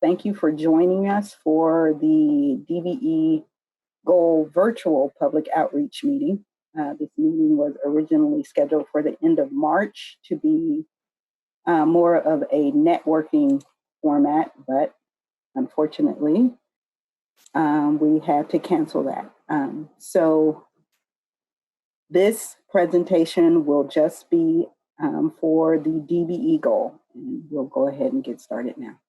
Thank you for joining us for the DBE Goal virtual public outreach meeting. This meeting was originally scheduled for the end of March to be more of a networking format, but unfortunately, we had to cancel that. So this presentation will just be for the DBE goal, and we'll go ahead and get started now.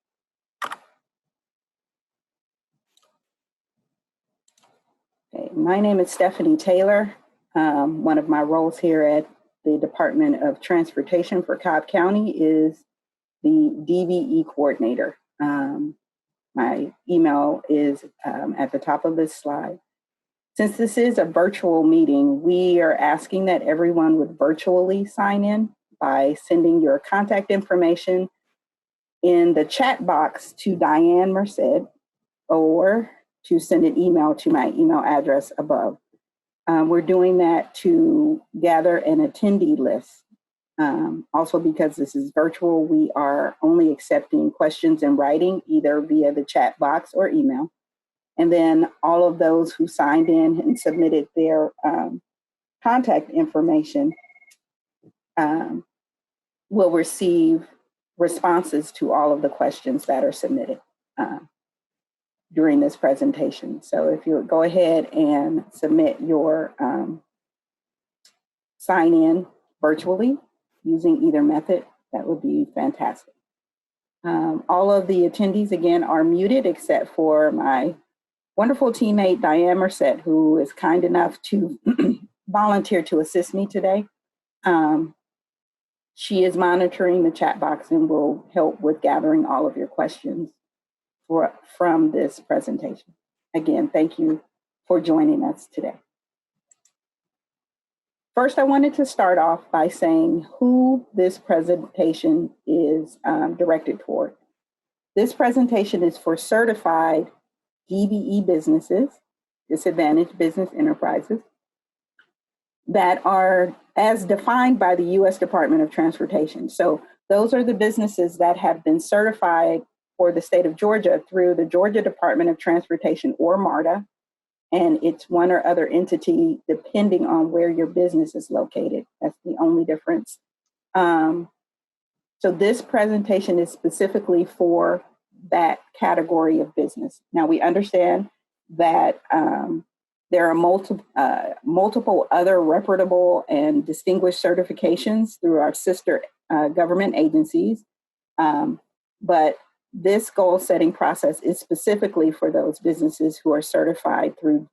Okay, my name is Stephanie Taylor. One of my roles here at the Department of Transportation for Cobb County is the DBE coordinator. My email is at the top of this slide. Since this is a virtual meeting, we are asking that everyone would virtually sign in by sending your contact information in the chat box to Diane Merced, or to send an email to my email address above. We're doing that to gather an attendee list. Also, because this is virtual, we are only accepting questions in writing, either via the chat box or email. And then all of those who signed in and submitted their contact information will receive responses to all of the questions that are submitted during this presentation. So if you would go ahead and submit your sign in virtually using either method, that would be fantastic. All of the attendees, again, are muted except for my wonderful teammate, Diane Merced, who is kind enough to volunteer to assist me today. She is monitoring the chat box and will help with gathering all of your questions from this presentation. Again, thank you for joining us today. First, I wanted to start off by saying who this presentation is directed toward. This presentation is for certified DBE businesses, disadvantaged business enterprises, that are as defined by the U.S. Department of Transportation. So those are the businesses that have been certified for the state of Georgia through the Georgia Department of Transportation, or MARTA, and it's one or other entity depending on where your business is located. That's the only difference. So this presentation is specifically for that category of business. Now, we understand that there are multiple other reputable and distinguished certifications through our sister government agencies, but this goal setting process is specifically for those businesses who are certified through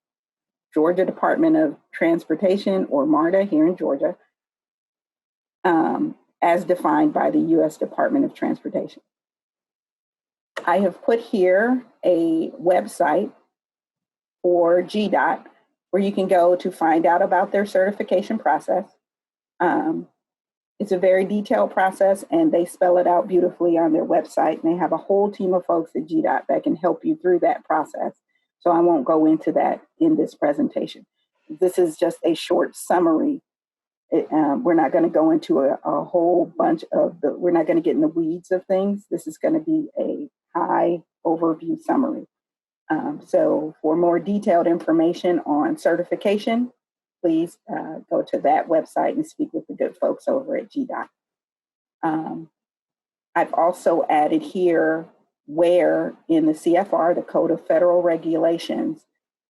Georgia Department of Transportation, or MARTA here in Georgia, as defined by the U.S. Department of Transportation. I have put here a website for GDOT where you can go to find out about their certification process. It's a very detailed process, and they spell it out beautifully on their website. And they have a whole team of folks at GDOT that can help you through that process. So I won't go into that in this presentation. This is just a short summary. We're not going to go into a whole bunch of we're not going to get in the weeds of things. This is going to be a high overview summary. So for more detailed information on certification, please go to that website and speak with the good folks over at GDOT. I've also added here where in the CFR, the Code of Federal Regulations,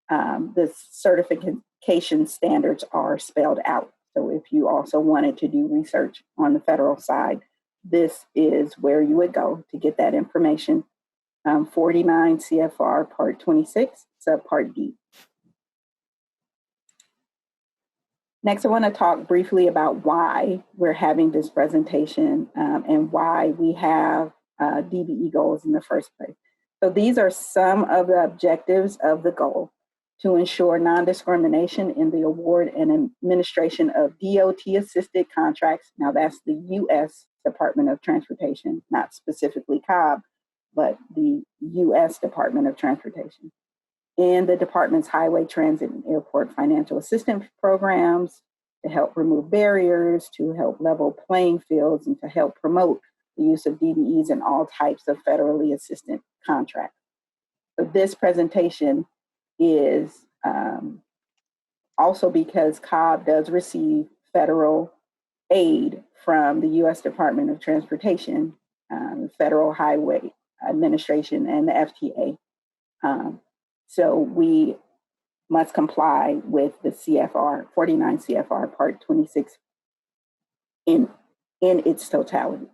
the certification standards are spelled out. So if you also wanted to do research on the federal side, this is where you would go to get that information. 49 CFR Part 26, Subpart D. Next, I want to talk briefly about why we're having this presentation and why we have DBE goals in the first place. So these are some of the objectives of the goal: to ensure non-discrimination in the award and administration of DOT-assisted contracts. Now that's the U.S. Department of Transportation, not specifically Cobb, but the U.S. Department of Transportation. And the department's highway, transit, and airport financial assistance programs to help remove barriers, to help level playing fields, and to help promote the use of DBEs in all types of federally assisted contracts. So this presentation is also because Cobb does receive federal aid from the U.S. Department of Transportation, Federal Highway Administration, and the FTA. So we must comply with the CFR, 49 CFR Part 26 in its totality.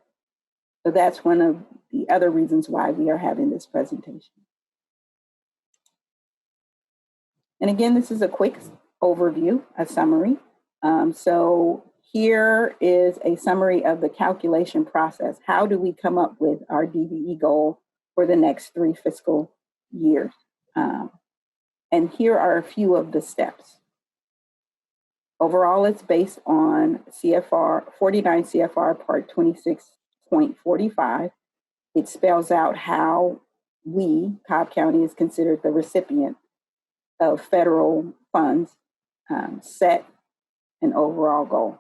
So that's one of the other reasons why we are having this presentation. And again, this is a quick overview, a summary. So here is a summary of the calculation process. How do we come up with our DBE goal for the next 3 fiscal years? And here are a few of the steps. Overall, it's based on CFR 49 CFR Part 26.45. It spells out how we, Cobb County, is considered the recipient of federal funds, set an overall goal.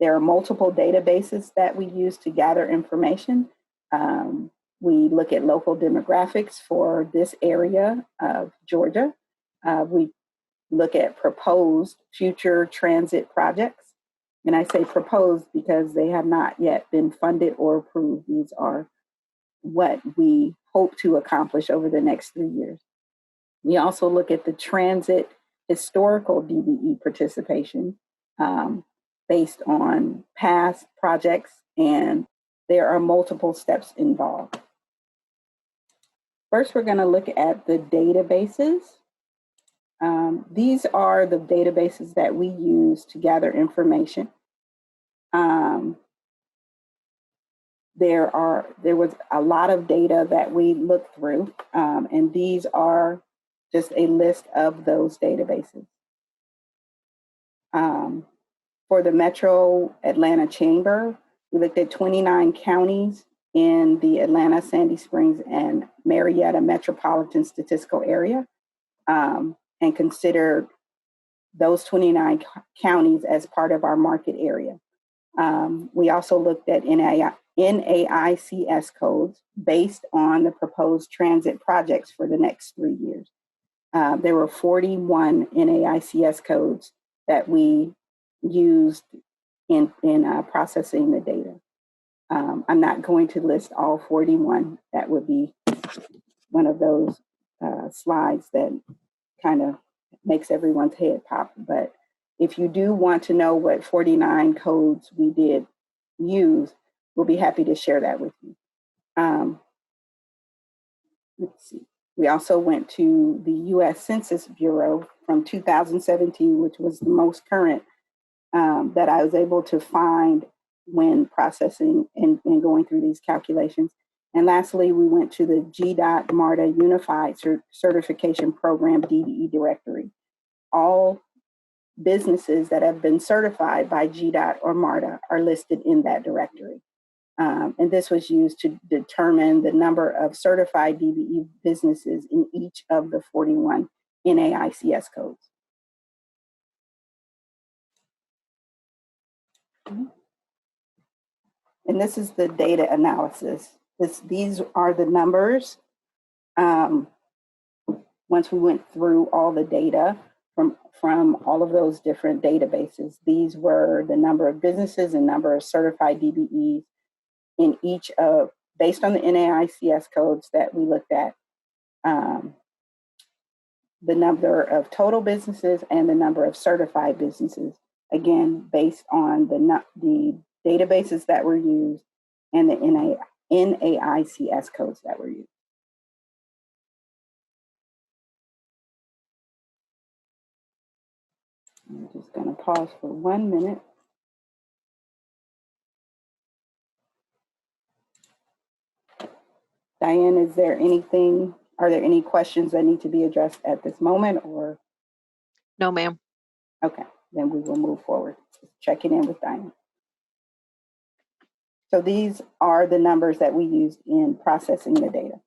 There are multiple databases that we use to gather information. We look at local demographics for this area of Georgia. We look at proposed future transit projects. And I say proposed because they have not yet been funded or approved. These are what we hope to accomplish over the next 3 years. We also look at the transit historical DBE participation based on past projects, and there are multiple steps involved. First, we're going to look at the databases. These are the databases that we use to gather information. There was a lot of data that we looked through, and these are just a list of those databases. For the Metro Atlanta Chamber, we looked at 29 counties in the Atlanta, Sandy Springs, and Marietta metropolitan statistical area, and considered those 29 counties as part of our market area. We also looked at NAICS codes based on the proposed transit projects for the next 3 years. There were 41 NAICS codes that we used in processing the data. I'm not going to list all 41. That would be one of those slides that kind of makes everyone's head pop. But if you do want to know what 49 codes we did use, we'll be happy to share that with you. Let's see. We also went to the U.S. Census Bureau from 2017, which was the most current that I was able to find when processing and going through these calculations. And lastly, we went to the GDOT MARTA Unified Certification Program DBE directory. All businesses that have been certified by GDOT or MARTA are listed in that directory. And this was used to determine the number of certified DBE businesses in each of the 41 NAICS codes. And this is the data analysis. These are the numbers. Once we went through all the data from all of those different databases, these were the number of businesses and number of certified DBEs in each of, based on the NAICS codes that we looked at, the number of total businesses and the number of certified businesses, again, based on the databases that were used and the NAICS codes that were used. I'm just going to pause for 1 minute. Diane, are there any questions that need to be addressed at this moment, or? No, ma'am. Okay, then we will move forward. Checking in with Diane. So these are the numbers that we used in processing the data.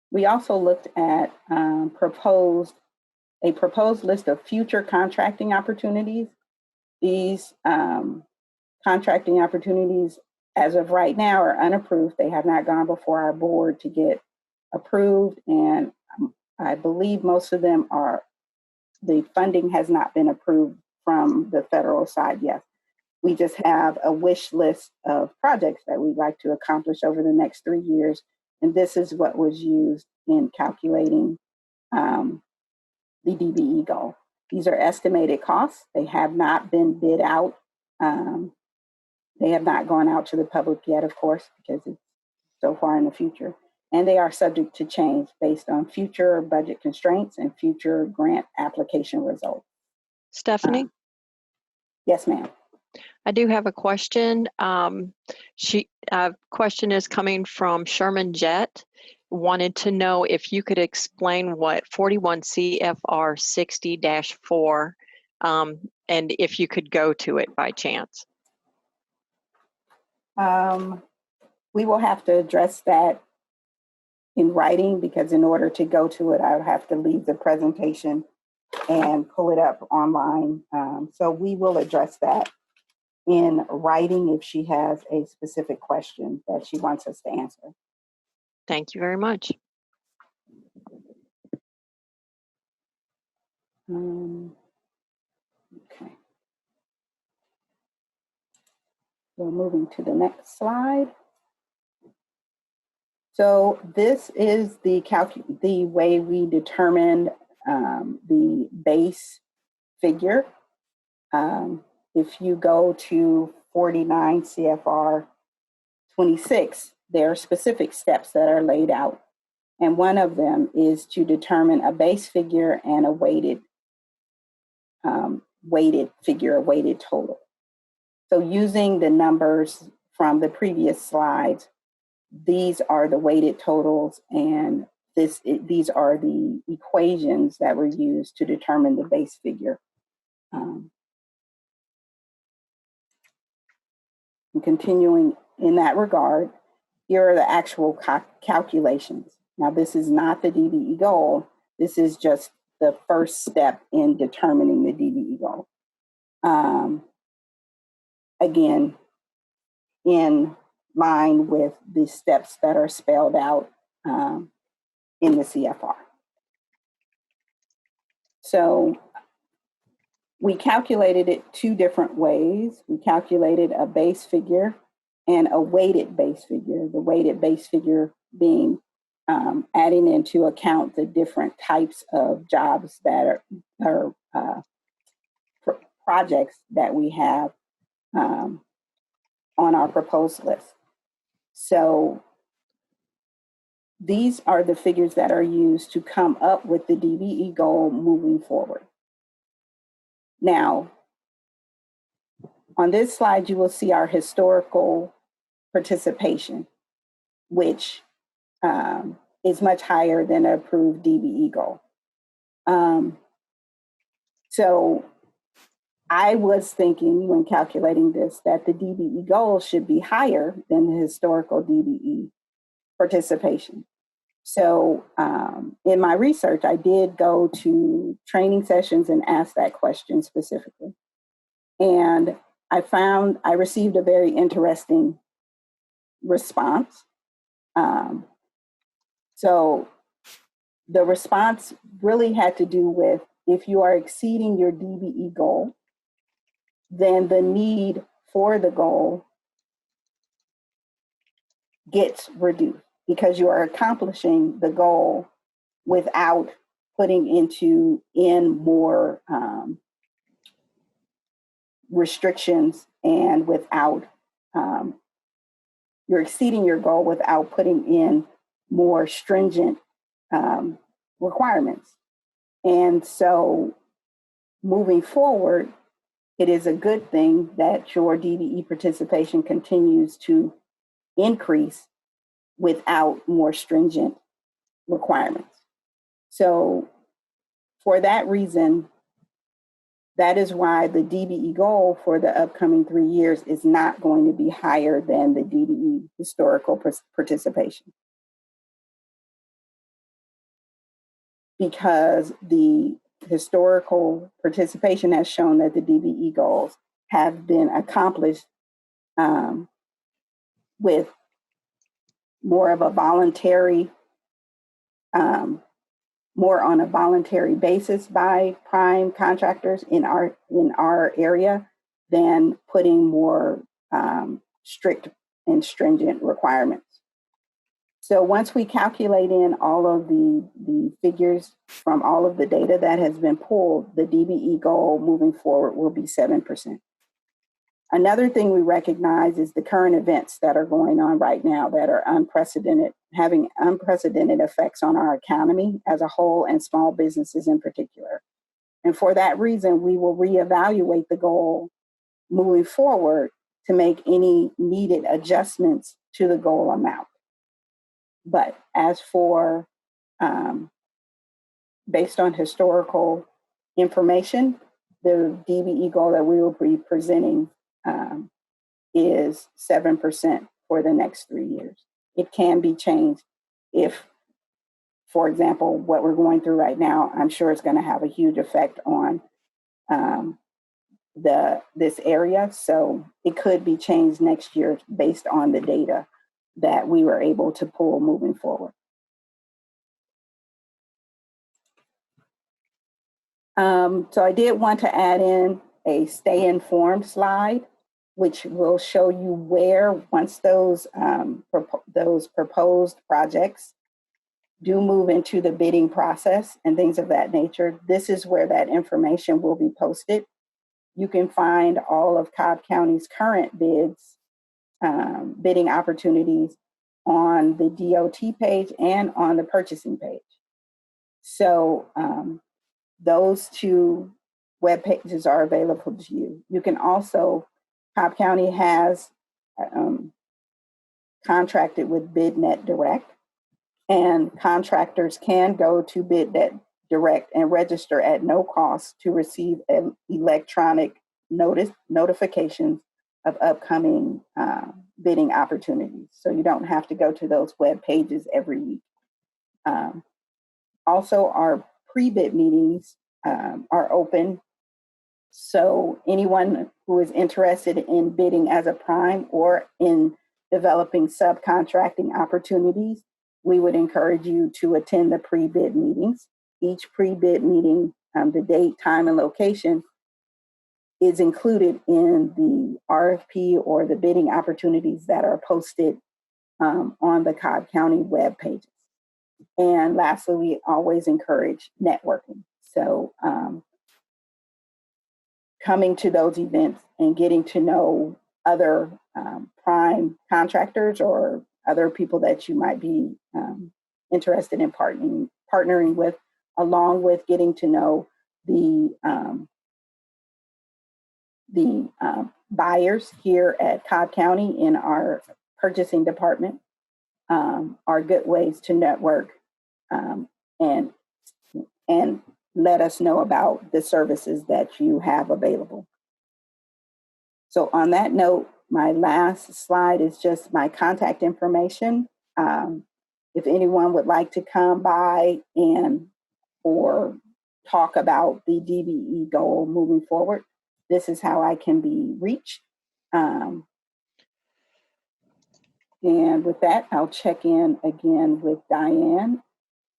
We also looked at a proposed list of future contracting opportunities. These contracting opportunities, as of right now, are unapproved. They have not gone before our board to get approved, and I believe most of them the funding has not been approved from the federal side yet. We just have a wish list of projects that we'd like to accomplish over the next 3 years, and this is what was used in calculating the DBE goal. These are estimated costs. They have not been bid out. They have not gone out to the public yet, of course, because it's so far in the future. And they are subject to change based on future budget constraints and future grant application results. Stephanie? Yes, ma'am. I do have a question. Question is coming from Sherman Jett. Wanted to know if you could explain what 41 CFR 60-4, and if you could go to it by chance. We will have to address that in writing, because in order to go to it, I would have to leave the presentation and pull it up online. So we will address that in writing if she has a specific question that she wants us to answer. Thank you very much. Okay. So moving to the next slide. So this is the way we determined the base figure. If you go to 49 CFR 26, there are specific steps that are laid out. And one of them is to determine a base figure and a weighted figure, a weighted total. So using the numbers from the previous slides, these are the weighted totals, and these are the equations that were used to determine the base figure. And continuing in that regard, here are the actual calculations. Now, this is not the DBE goal. This is just the first step in determining the DBE goal. Again, in line with the steps that are spelled out in the CFR. So we calculated it 2 different ways. We calculated a base figure and a weighted base figure. The weighted base figure being adding into account the different types of jobs that are projects that we have on our proposed list. So these are the figures that are used to come up with the DBE goal moving forward. Now, on this slide, you will see our historical participation, which is much higher than an approved DBE goal. So I was thinking when calculating this that the DBE goal should be higher than the historical DBE participation. So in my research, I did go to training sessions and ask that question specifically. And I received a very interesting response. So the response really had to do with, if you are exceeding your DBE goal, then the need for the goal gets reduced, because you are accomplishing the goal without putting in more restrictions, and without you're exceeding your goal without putting in more stringent requirements. And so moving forward, it is a good thing that your DBE participation continues to increase without more stringent requirements. So for that reason, that is why the DBE goal for the upcoming 3 years is not going to be higher than the DBE historical participation. Because the historical participation has shown that the DBE goals have been accomplished with more of a voluntary, more on a voluntary basis by prime contractors in our area than putting more strict and stringent requirements. So once we calculate in all of the figures from all of the data that has been pulled, the DBE goal moving forward will be 7%. Another thing we recognize is the current events that are going on right now that are unprecedented, having unprecedented effects on our economy as a whole and small businesses in particular. And for that reason, we will reevaluate the goal moving forward to make any needed adjustments to the goal amount. But as for, based on historical information, the DBE goal that we will be presenting is 7% for the next 3 years. It can be changed if, for example, what we're going through right now, I'm sure it's going to have a huge effect on this area. So it could be changed next year based on the data that we were able to pull moving forward. So I did want to add in a stay informed slide, which will show you where, once those proposed projects do move into the bidding process and things of that nature, this is where that information will be posted. You can find all of Cobb County's current bids, bidding opportunities on the DOT page and on the purchasing page. So those two web pages are available to you. You can also, Cobb County has contracted with BidNet Direct, and contractors can go to BidNet Direct and register at no cost to receive electronic notifications of upcoming bidding opportunities. So you don't have to go to those web pages every week. Also, our pre-bid meetings are open. So anyone who is interested in bidding as a prime or in developing subcontracting opportunities, we would encourage you to attend the pre-bid meetings. Each pre-bid meeting, the date, time, and location is included in the RFP or the bidding opportunities that are posted on the Cobb County web pages. And lastly, we always encourage networking. So coming to those events and getting to know other prime contractors or other people that you might be interested in partnering with, along with getting to know the buyers here at Cobb County in our purchasing department, are good ways to network and let us know about the services that you have available. So on that note, my last slide is just my contact information. If anyone would like to come by or talk about the DBE goal moving forward, this is how I can be reached. And with that, I'll check in again with Diane.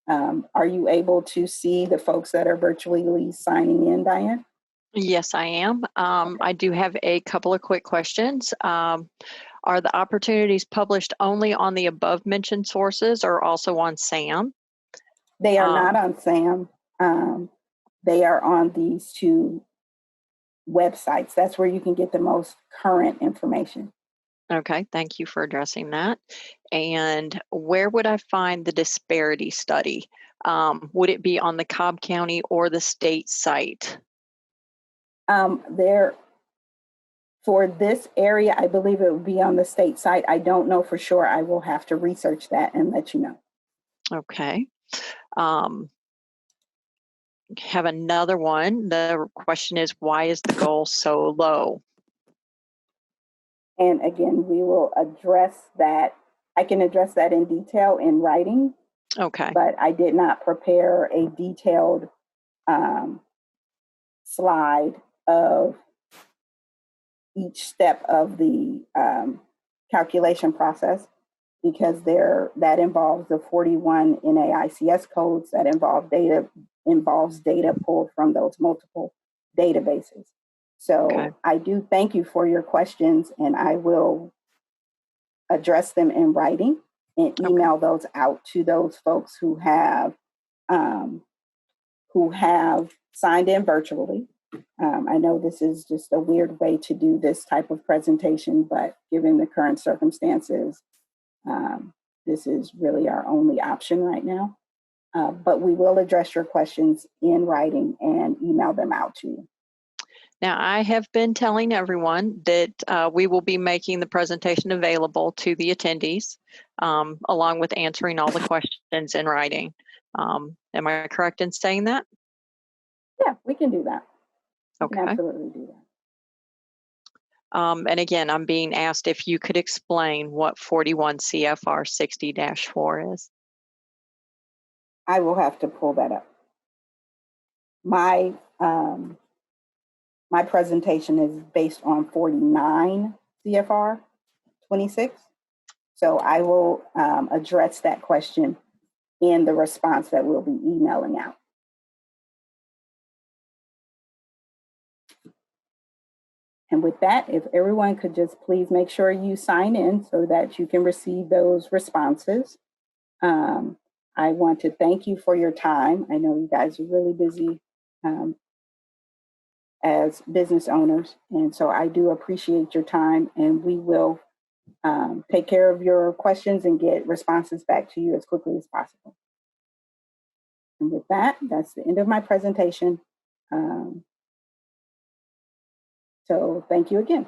Are you able to see the folks that are virtually signing in, Diane? Yes, I am. I do have a couple of quick questions. Are the opportunities published only on the above mentioned sources or also on SAM? They are not on SAM. They are on these two websites. That's where you can get the most current information. Okay, thank you for addressing that. And where would I find the disparity study? Would it be on the Cobb County or the state site? For this area, I believe it would be on the state site. I don't know for sure. I will have to research that and let you know. Okay. Have another one. The question is, why is the goal so low? And again, we will address that. I can address that in detail in writing. Okay. But I did not prepare a detailed slide of each step of the calculation process, because that involves the 41 NAICS codes that involves data pulled from those multiple databases. So Okay. I do thank you for your questions, and I will address them in writing and email those out to those folks who have signed in virtually. I know this is just a weird way to do this type of presentation, but given the current circumstances, this is really our only option right now. But we will address your questions in writing and email them out to you. Now, I have been telling everyone that we will be making the presentation available to the attendees, along with answering all the questions in writing. Am I correct in saying that? Yeah, we can do that. We Okay. can absolutely do that. And again, I'm being asked if you could explain what 41 CFR 60-4 is. I will have to pull that up. My presentation is based on 49 CFR 26. So I will address that question in the response that we'll be emailing out. And with that, if everyone could just please make sure you sign in so that you can receive those responses. I want to thank you for your time. I know you guys are really busy as business owners, and so I do appreciate your time, and we will take care of your questions and get responses back to you as quickly as possible. And with that, that's the end of my presentation. So thank you again.